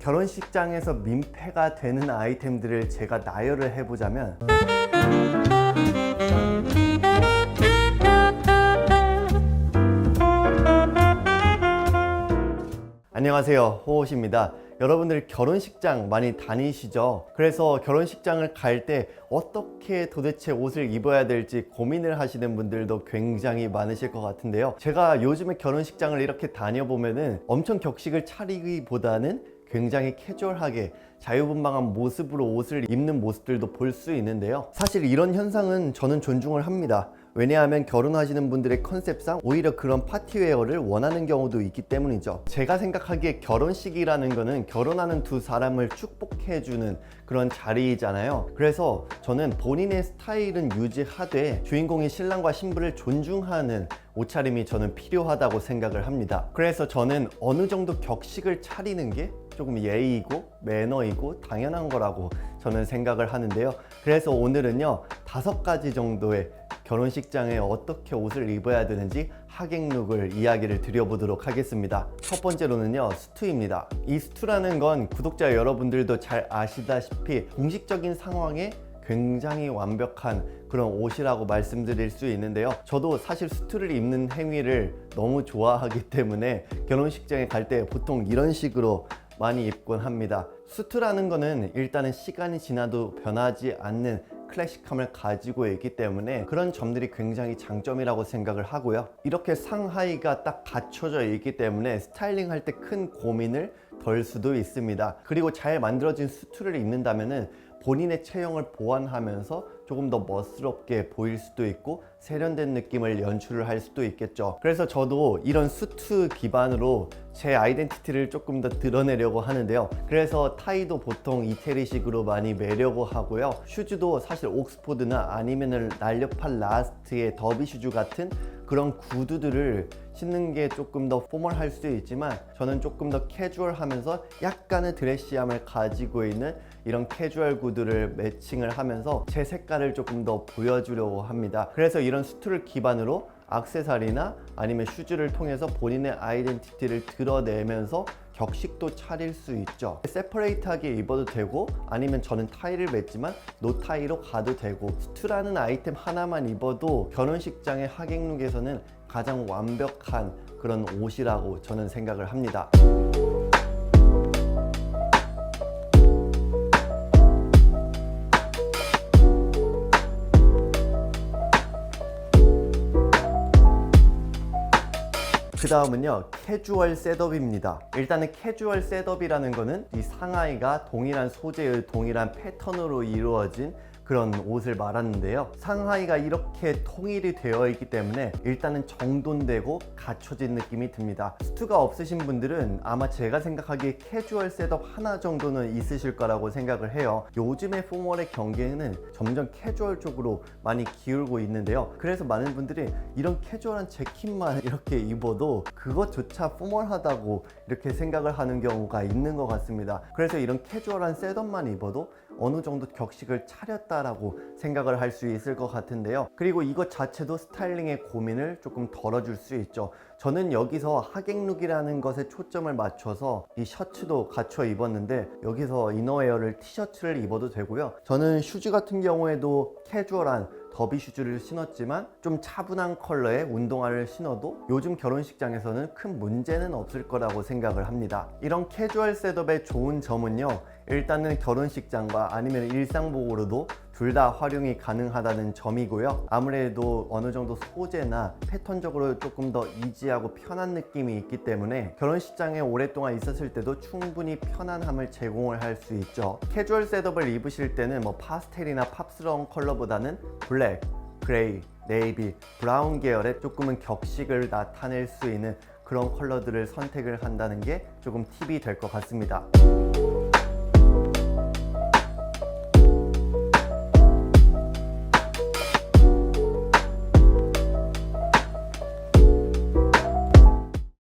결혼식장에서 민폐가 되는 아이템들을 제가 나열을 해보자면, 안녕하세요, 호옷입니다. 여러분들 결혼식장 많이 다니시죠? 그래서 결혼식장을 갈 때 어떻게 도대체 옷을 입어야 될지 고민을 하시는 분들도 굉장히 많으실 것 같은데요. 제가 요즘에 결혼식장을 이렇게 다녀보면은 엄청 격식을 차리기보다는 굉장히 캐주얼하게 자유분방한 모습으로 옷을 입는 모습들도 볼 수 있는데요. 사실 이런 현상은 저는 존중을 합니다. 왜냐하면 결혼하시는 분들의 컨셉상 오히려 그런 파티웨어를 원하는 경우도 있기 때문이죠. 제가 생각하기에 결혼식이라는 거는 결혼하는 두 사람을 축복해주는 그런 자리이잖아요. 그래서 저는 본인의 스타일은 유지하되 주인공인 신랑과 신부를 존중하는 옷차림이 저는 필요하다고 생각을 합니다. 그래서 저는 어느 정도 격식을 차리는 게 조금 예의이고 매너이고 당연한 거라고 저는 생각을 하는데요. 그래서 오늘은요, 5가지 정도의 결혼식장에 어떻게 옷을 입어야 되는지 하객룩을 이야기를 드려보도록 하겠습니다. 첫 번째로는요, 수트입니다. 이 수트라는 건 구독자 여러분들도 잘 아시다시피 공식적인 상황에 굉장히 완벽한 그런 옷이라고 말씀드릴 수 있는데요. 저도 사실 수트를 입는 행위를 너무 좋아하기 때문에 결혼식장에 갈 때 보통 이런 식으로 많이 입곤 합니다. 수트라는 거는 일단은 시간이 지나도 변하지 않는 클래식함을 가지고 있기 때문에 그런 점들이 굉장히 장점이라고 생각을 하고요. 이렇게 상하의가 딱 갖춰져 있기 때문에 스타일링 할 때 큰 고민을 덜 수도 있습니다. 그리고 잘 만들어진 수트를 입는다면은 본인의 체형을 보완하면서 조금 더 멋스럽게 보일 수도 있고 세련된 느낌을 연출을 할 수도 있겠죠. 그래서 저도 이런 수트 기반으로 제 아이덴티티를 조금 더 드러내려고 하는데요. 그래서 타이도 보통 이태리식으로 많이 매려고 하고요. 슈즈도 사실 옥스포드나 아니면은 날렵한 라스트의 더비 슈즈 같은 그런 구두들을 신는 게 조금 더 포멀할 수 있지만 저는 조금 더 캐주얼하면서 약간의 드레시함을 가지고 있는 이런 캐주얼 구두를 매칭을 하면서 제 색깔을 조금 더 보여주려고 합니다. 그래서 이런 수트를 기반으로 액세서리나 아니면 슈즈를 통해서 본인의 아이덴티티를 드러내면서 격식도 차릴 수 있죠. 세퍼레이트하게 입어도 되고 아니면 저는 타이를 맸지만 노타이로 가도 되고, 수트라는 아이템 하나만 입어도 결혼식장의 하객룩에서는 가장 완벽한 그런 옷이라고 저는 생각을 합니다. 그 다음은요, 캐주얼 셋업입니다. 일단은 캐주얼 셋업이라는 거는 이 상하의가 동일한 소재의 동일한 패턴으로 이루어진 그런 옷을 말하는데요. 상하의가 이렇게 통일이 되어 있기 때문에 일단은 정돈되고 갖춰진 느낌이 듭니다. 수트가 없으신 분들은 아마 제가 생각하기에 캐주얼 셋업 하나 정도는 있으실 거라고 생각을 해요. 요즘의 포멀의 경계는 점점 캐주얼 쪽으로 많이 기울고 있는데요. 그래서 많은 분들이 이런 캐주얼한 재킷만 이렇게 입어도 그것조차 포멀하다고 이렇게 생각을 하는 경우가 있는 것 같습니다. 그래서 이런 캐주얼한 셋업만 입어도 어느 정도 격식을 차렸다라고 생각을 할 수 있을 것 같은데요. 그리고 이것 자체도 스타일링의 고민을 조금 덜어줄 수 있죠. 저는 여기서 하객룩이라는 것에 초점을 맞춰서 이 셔츠도 갖춰 입었는데 여기서 이너웨어를 티셔츠를 입어도 되고요. 저는 슈즈 같은 경우에도 캐주얼한 더비 슈즈를 신었지만 좀 차분한 컬러의 운동화를 신어도 요즘 결혼식장에서는 큰 문제는 없을 거라고 생각을 합니다. 이런 캐주얼 셋업의 좋은 점은요, 일단은 결혼식장과 아니면 일상복으로도 둘 다 활용이 가능하다는 점이고요. 아무래도 어느 정도 소재나 패턴적으로 조금 더 이지하고 편한 느낌이 있기 때문에 결혼식장에 오랫동안 있었을 때도 충분히 편안함을 제공을 할 수 있죠. 캐주얼 셋업을 입으실 때는 뭐 파스텔이나 팝스러운 컬러보다는 블랙, 그레이, 네이비, 브라운 계열의 조금은 격식을 나타낼 수 있는 그런 컬러들을 선택을 한다는 게 조금 팁이 될 것 같습니다.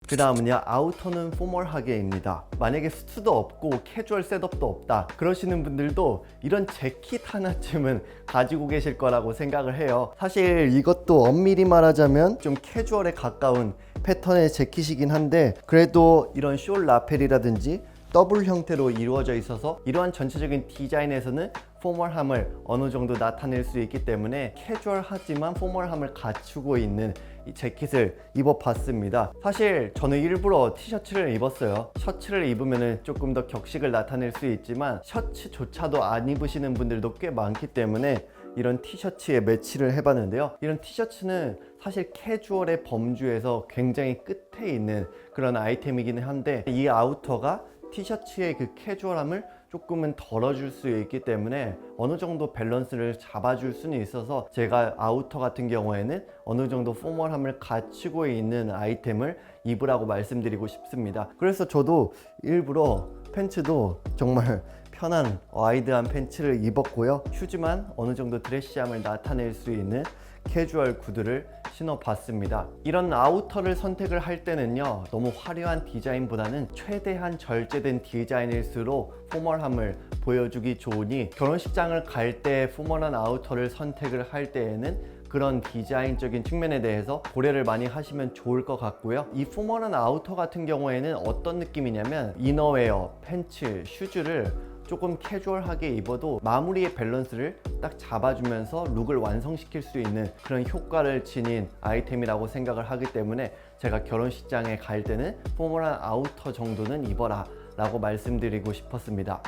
그 다음은요, 아우터는 포멀하게입니다. 만약에 수트도 없고 캐주얼 셋업도 없다 그러시는 분들도 이런 재킷 하나쯤은 가지고 계실 거라고 생각을 해요. 사실 이것도 엄밀히 말하자면 좀 캐주얼에 가까운 패턴의 재킷이긴 한데 그래도 이런 숄 라펠이라든지 더블 형태로 이루어져 있어서 이러한 전체적인 디자인에서는 포멀함을 어느 정도 나타낼 수 있기 때문에 캐주얼하지만 포멀함을 갖추고 있는 이 재킷을 입어봤습니다. 사실 저는 일부러 티셔츠를 입었어요. 셔츠를 입으면 조금 더 격식을 나타낼 수 있지만 셔츠조차도 안 입으시는 분들도 꽤 많기 때문에 이런 티셔츠에 매치를 해봤는데요. 이런 티셔츠는 사실 캐주얼의 범주에서 굉장히 끝에 있는 그런 아이템이기는 한데 이 아우터가 티셔츠의 그 캐주얼함을 조금은 덜어줄 수 있기 때문에 어느 정도 밸런스를 잡아줄 수는 있어서 제가 아우터 같은 경우에는 어느 정도 포멀함을 갖추고 있는 아이템을 입으라고 말씀드리고 싶습니다. 그래서 저도 일부러 팬츠도 정말 편한 와이드한 팬츠를 입었고요. 슈즈만 어느 정도 드레시함을 나타낼 수 있는 캐주얼 구두를 신어봤습니다. 이런 아우터를 선택을 할 때는요, 너무 화려한 디자인보다는 최대한 절제된 디자인일수록 포멀함을 보여주기 좋으니 결혼식장을 갈 때 포멀한 아우터를 선택을 할 때에는 그런 디자인적인 측면에 대해서 고려를 많이 하시면 좋을 것 같고요. 이 포멀한 아우터 같은 경우에는 어떤 느낌이냐면 이너웨어, 팬츠, 슈즈를 조금 캐주얼하게 입어도 마무리의 밸런스를 딱 잡아주면서 룩을 완성시킬 수 있는 그런 효과를 지닌 아이템이라고 생각을 하기 때문에 제가 결혼식장에 갈 때는 포멀한 아우터 정도는 입어라 라고 말씀드리고 싶었습니다.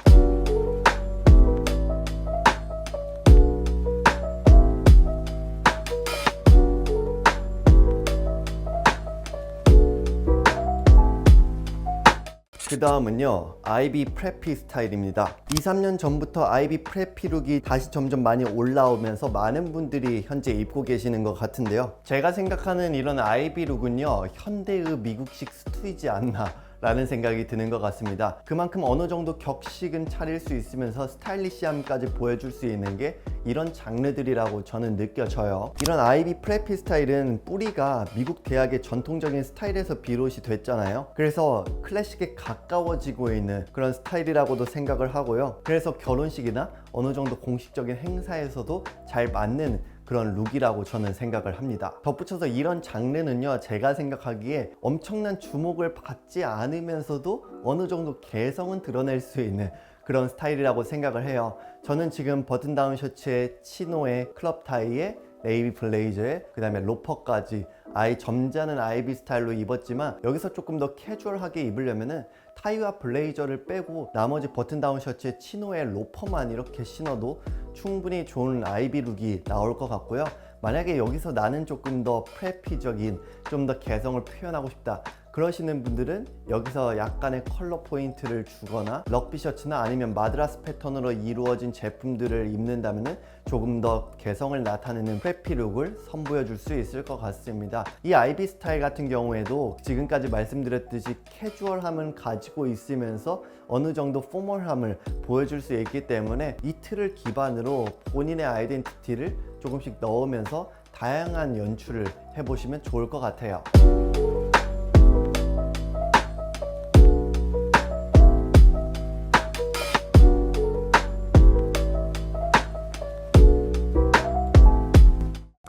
그 다음은요, 아이비 프레피 스타일입니다. 2-3년 전부터 아이비 프레피 룩이 다시 점점 많이 올라오면서 많은 분들이 현재 입고 계시는 것 같은데요. 제가 생각하는 이런 아이비 룩은요, 현대의 미국식 스투이지 않나 라는 생각이 드는 것 같습니다. 그만큼 어느 정도 격식은 차릴 수 있으면서 스타일리시함까지 보여줄 수 있는 게 이런 장르들이라고 저는 느껴져요. 이런 아이비 프레피 스타일은 뿌리가 미국 대학의 전통적인 스타일에서 비롯이 됐잖아요. 그래서 클래식에 가까워지고 있는 그런 스타일이라고도 생각을 하고요. 그래서 결혼식이나 어느 정도 공식적인 행사에서도 잘 맞는 그런 룩이라고 저는 생각을 합니다. 덧붙여서 이런 장르는요, 제가 생각하기에 엄청난 주목을 받지 않으면서도 어느 정도 개성은 드러낼 수 있는 그런 스타일이라고 생각을 해요. 저는 지금 버튼 다운 셔츠에 치노에 클럽 타이에 네이비 블레이저에 그 다음에 로퍼까지 아예 점잖은 아이비 스타일로 입었지만 여기서 조금 더 캐주얼하게 입으려면은 타이와 블레이저를 빼고 나머지 버튼 다운 셔츠에 치노에 로퍼만 이렇게 신어도 충분히 좋은 아이비 룩이 나올 것 같고요. 만약에 여기서 나는 조금 더 프레피적인 좀 더 개성을 표현하고 싶다 그러시는 분들은 여기서 약간의 컬러 포인트를 주거나 럭비 셔츠나 아니면 마드라스 패턴으로 이루어진 제품들을 입는다면 조금 더 개성을 나타내는 프레피 룩을 선보여 줄 수 있을 것 같습니다. 이 아이비 스타일 같은 경우에도 지금까지 말씀드렸듯이 캐주얼함을 가지고 있으면서 어느 정도 포멀함을 보여줄 수 있기 때문에 이 틀을 기반으로 본인의 아이덴티티를 조금씩 넣으면서 다양한 연출을 해보시면 좋을 것 같아요.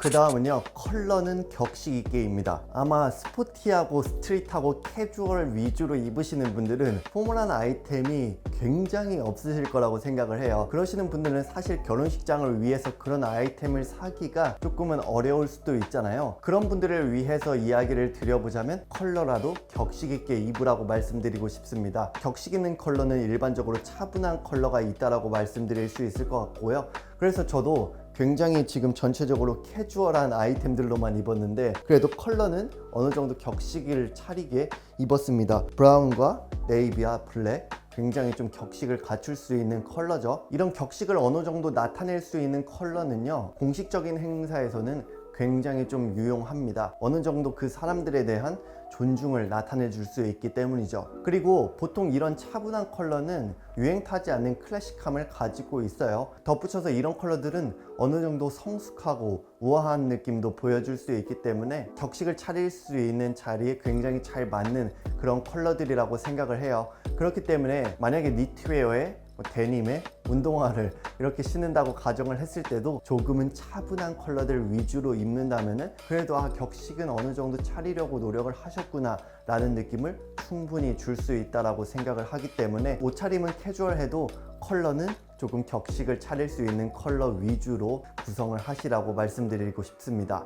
그 다음은요, 컬러는 격식 있게입니다. 아마 스포티하고 스트릿하고 캐주얼 위주로 입으시는 분들은 포멀한 아이템이 굉장히 없으실 거라고 생각을 해요. 그러시는 분들은 사실 결혼식장을 위해서 그런 아이템을 사기가 조금은 어려울 수도 있잖아요. 그런 분들을 위해서 이야기를 드려보자면 컬러라도 격식 있게 입으라고 말씀드리고 싶습니다. 격식 있는 컬러는 일반적으로 차분한 컬러가 있다라고 말씀드릴 수 있을 것 같고요. 그래서 저도 굉장히 지금 전체적으로 캐주얼한 아이템들로만 입었는데 그래도 컬러는 어느 정도 격식을 차리게 입었습니다. 브라운과 네이비와 블랙, 굉장히 좀 격식을 갖출 수 있는 컬러죠. 이런 격식을 어느 정도 나타낼 수 있는 컬러는요, 공식적인 행사에서는 굉장히 좀 유용합니다. 어느 정도 그 사람들에 대한 존중을 나타내 줄 수 있기 때문이죠. 그리고 보통 이런 차분한 컬러는 유행 타지 않는 클래식함을 가지고 있어요. 덧붙여서 이런 컬러들은 어느 정도 성숙하고 우아한 느낌도 보여줄 수 있기 때문에 격식을 차릴 수 있는 자리에 굉장히 잘 맞는 그런 컬러들이라고 생각을 해요. 그렇기 때문에 만약에 니트웨어에 데님에 운동화를 이렇게 신는다고 가정을 했을 때도 조금은 차분한 컬러들 위주로 입는다면은 그래도 격식은 어느 정도 차리려고 노력을 하셨구나 라는 느낌을 충분히 줄 수 있다라고 생각을 하기 때문에 옷차림은 캐주얼해도 컬러는 조금 격식을 차릴 수 있는 컬러 위주로 구성을 하시라고 말씀드리고 싶습니다.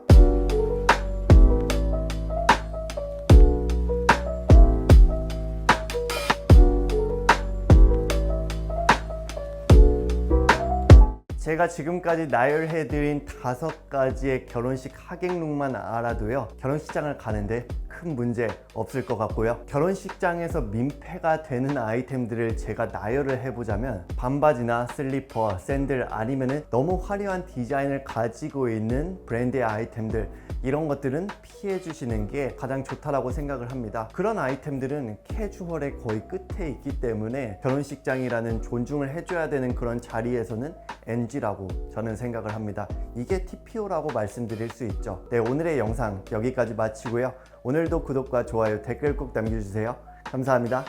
제가 지금까지 나열해드린 5가지의 결혼식 하객룩만 알아도요, 결혼식장을 가는데 큰 문제 없을 것 같고요. 결혼식장에서 민폐가 되는 아이템들을 제가 나열을 해보자면 반바지나 슬리퍼, 샌들 아니면은 너무 화려한 디자인을 가지고 있는 브랜드의 아이템들, 이런 것들은 피해 주시는 게 가장 좋다라고 생각을 합니다. 그런 아이템들은 캐주얼의 거의 끝에 있기 때문에 결혼식장이라는 존중을 해줘야 되는 그런 자리에서는 NG라고 저는 생각을 합니다. 이게 TPO라고 말씀드릴 수 있죠. 네, 오늘의 영상 여기까지 마치고요. 오늘도 구독과 좋아요, 댓글 꼭 남겨주세요. 감사합니다.